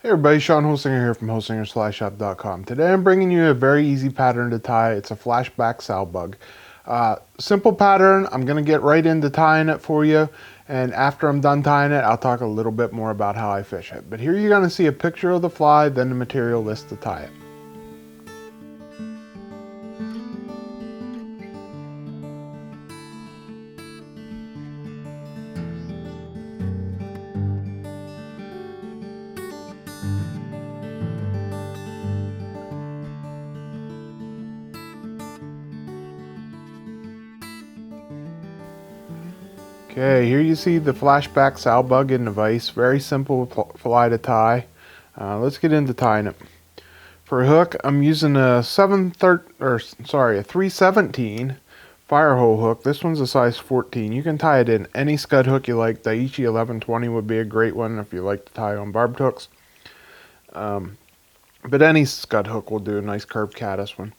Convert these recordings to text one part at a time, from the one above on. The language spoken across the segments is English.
Hey everybody, Sean Holsinger here from holsinger Today I'm bringing you a very easy pattern to tie. It's a flashback sow bug. Simple pattern. I'm going to get right into tying it for you. And after I'm done tying it, I'll talk a little bit more about how I fish it. But here you're going to see a picture of the fly, then the material list to tie it. Okay, here you see the flashback sow bug in the vise. Very simple fly to tie. Let's get into tying it. For a hook, I'm using a 317 Firehole hook. This one's a size 14. You can tie it in any Scud hook you like. Daiichi 1120 would be a great one if you like to tie on barbed hooks. But any Scud hook will do. A nice curved caddis one.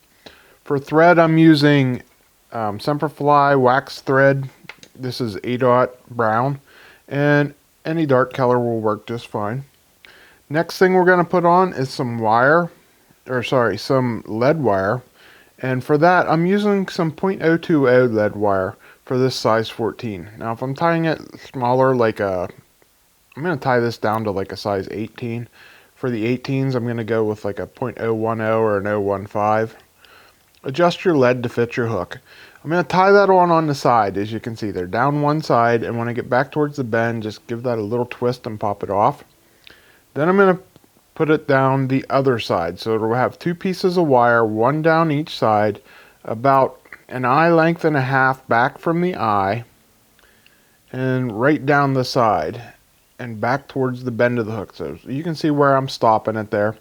For thread, I'm using Semperfli wax thread. This is A-dot brown, and any dark color will work just fine. Next thing we're going to put on is some lead wire. And for that, I'm using some 0.020 lead wire for this size 14. Now, if I'm tying it smaller, I'm going to tie this down to like a size 18. For the 18s, I'm going to go with like a 0.010 or an 015. Adjust your lead to fit your hook. I'm going to tie that on the side. As you can see, they're down one side, and when I get back towards the bend, just give that a little twist and pop it off. Then I'm going to put it down the other side. So it'll have two pieces of wire, one down each side, about an eye length and a half back from the eye, and right down the side, and back towards the bend of the hook. So you can see where I'm stopping it there.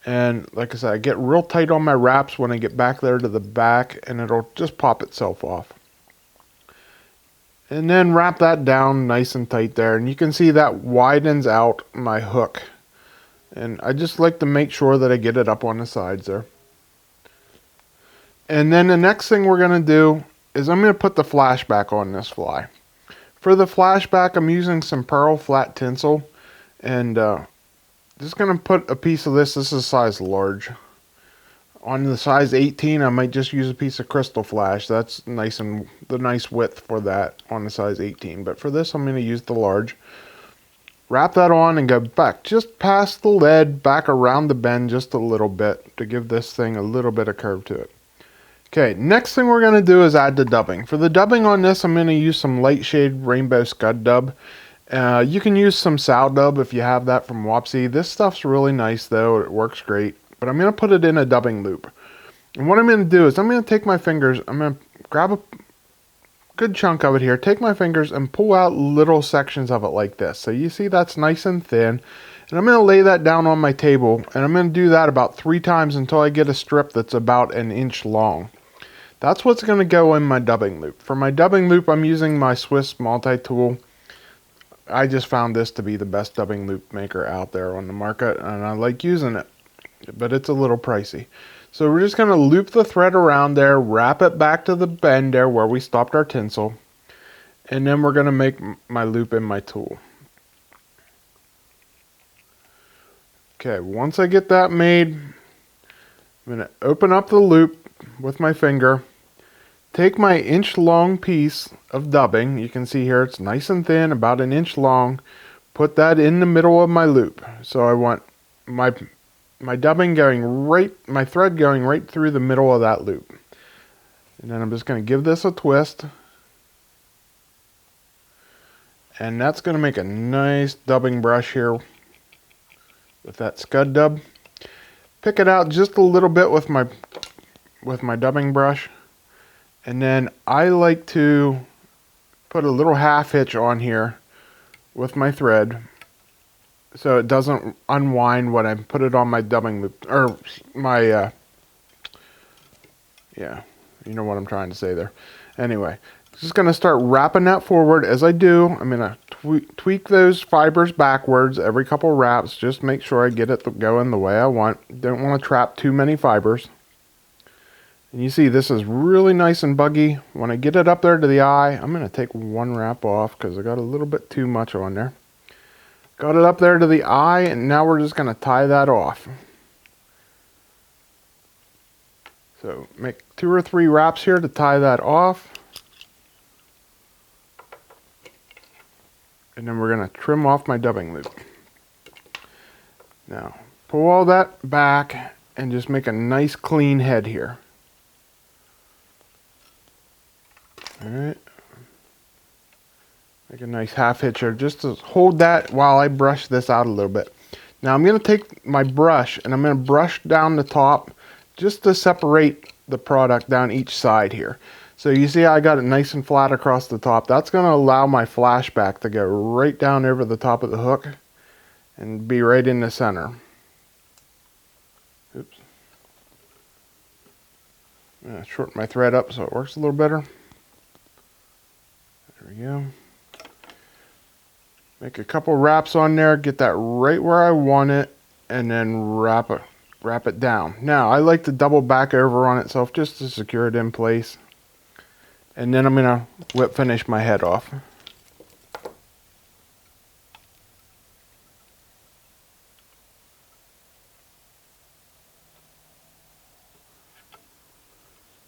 And like I said, I get real tight on my wraps when I get back there to the back, and it'll just pop itself off. And then wrap that down nice and tight there, and you can see that widens out my hook. And I just like to make sure that I get it up on the sides there. And then the next thing we're going to do is I'm going to put the flashback on this fly. For the flashback, I'm using some pearl flat tinsel, and just going to put a piece of this. This is size large. On the size 18, I might just use a piece of crystal flash. That's nice, and the nice width for that on the size 18. But for this, I'm going to use the large. Wrap that on and go back just past the lead, back around the bend just a little bit to give this thing a little bit of curve to it. Okay, next thing we're going to do is add the dubbing. For the dubbing on this, I'm going to use some light shade rainbow Scud dub. You can use some sow dub if you have that from Wapsi. This stuff's really nice though, it works great. But I'm going to put it in a dubbing loop. And what I'm going to do is I'm going to take my fingers, I'm going to grab a good chunk of it here, take my fingers and pull out little sections of it like this. So you see that's nice and thin. And I'm going to lay that down on my table, and I'm going to do that about 3 times until I get a strip that's about an inch long. That's what's going to go in my dubbing loop. For my dubbing loop, I'm using my Swiss multi-tool. I just found this to be the best dubbing loop maker out there on the market, and I like using it, but it's a little pricey. So we're just going to loop the thread around there, wrap it back to the bend there where we stopped our tinsel, and then we're going to make my loop in my tool. Okay, once I get that made, I'm going to open up the loop with my finger, take my inch long piece of dubbing, you can see here it's nice and thin, about an inch long, put that in the middle of my loop. So I want my dubbing going right, my thread going right through the middle of that loop. And then I'm just going to give this a twist. And that's going to make a nice dubbing brush here with that Scud dub. Pick it out just a little bit with my dubbing brush. And then I like to put a little half hitch on here with my thread so it doesn't unwind when I put it on my dubbing loop, or my, yeah, you know what I'm trying to say there. Anyway, just going to start wrapping that forward. As I do, I'm going to tweak those fibers backwards every couple wraps. Just make sure I get it going the way I want. Don't want to trap too many fibers. And you see this is really nice and buggy. When I get it up there to the eye, I'm going to take one wrap off because I got a little bit too much on there. Got it up there to the eye, and now we're just going to tie that off. So make 2 or 3 wraps here to tie that off. And then we're going to trim off my dubbing loop. Now, pull all that back and just make a nice clean head here. Alright. Make a nice half hitch here just to hold that while I brush this out a little bit. Now I'm going to take my brush and I'm going to brush down the top just to separate the product down each side here. So you see I got it nice and flat across the top. That's going to allow my flashback to go right down over the top of the hook and be right in the center. Oops. I'm going to shorten my thread up so it works a little better. There we go. Make a couple wraps on there, get that right where I want it, and then wrap it down. Now, I like to double back over on itself just to secure it in place. And then I'm going to whip finish my head off.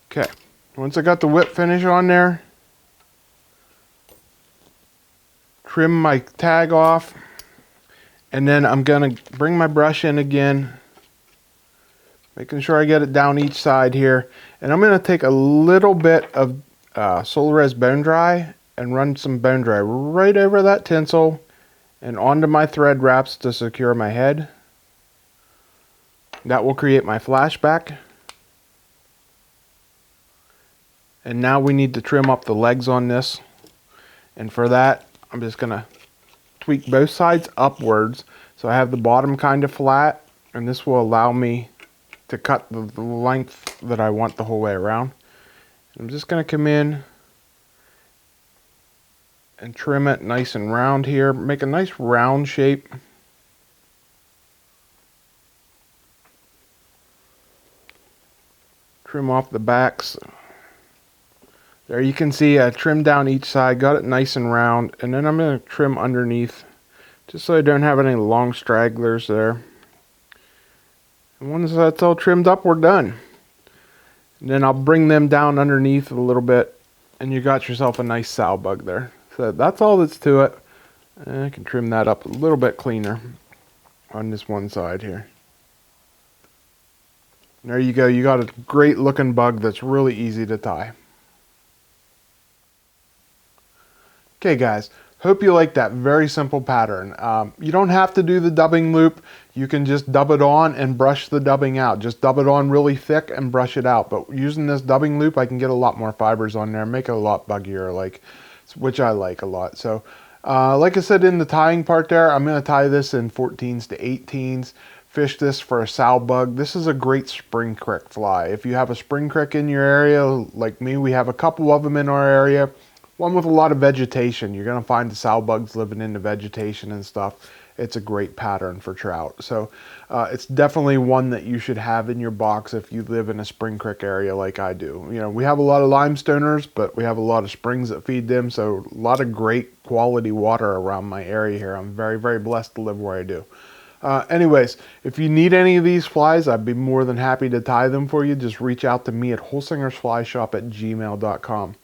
Okay, once I got the whip finish on there, trim my tag off, and then I'm going to bring my brush in again, making sure I get it down each side here. And I'm going to take a little bit of Solarez Bone Dry and run some Bone Dry right over that tinsel and onto my thread wraps to secure my head. That will create my flashback. And now we need to trim up the legs on this. And for that, I'm just going to tweak both sides upwards so I have the bottom kind of flat, and this will allow me to cut the length that I want the whole way around. I'm just going to come in and trim it nice and round here. Make a nice round shape. Trim off the backs. There you can see I trimmed down each side, got it nice and round, and then I'm going to trim underneath just so I don't have any long stragglers there. And once that's all trimmed up, we're done. And then I'll bring them down underneath a little bit, and you got yourself a nice sow bug there. So that's all that's to it. And I can trim that up a little bit cleaner on this one side here. And there you go. You got a great looking bug that's really easy to tie. Okay guys, hope you like that very simple pattern. You don't have to do the dubbing loop. You can just dub it on and brush the dubbing out. Just dub it on really thick and brush it out. But using this dubbing loop, I can get a lot more fibers on there, make it a lot buggier, which I like a lot. So like I said in the tying part there, I'm going to tie this in 14s to 18s. Fish this for a sow bug. This is a great spring crick fly. If you have a spring crick in your area, like me, we have a couple of them in our area. One with a lot of vegetation. You're going to find the sow bugs living in the vegetation and stuff. It's a great pattern for trout. So it's definitely one that you should have in your box if you live in a spring creek area like I do. You know, we have a lot of limestoners, but we have a lot of springs that feed them. So a lot of great quality water around my area here. I'm very, very blessed to live where I do. Anyways, if you need any of these flies, I'd be more than happy to tie them for you. Just reach out to me at holsingersflyshop@gmail.com.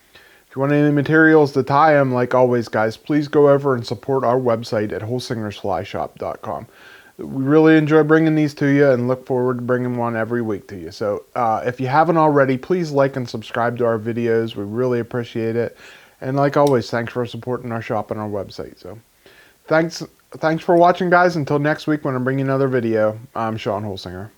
If you want any materials to tie them, like always, guys, please go over and support our website at holsingersflyshop.com. We really enjoy bringing these to you and look forward to bringing one every week to you. So if you haven't already, please like and subscribe to our videos. We really appreciate it. And like always, thanks for supporting our shop and our website. So thanks for watching, guys. Until next week when I bring you another video, I'm Sean Holsinger.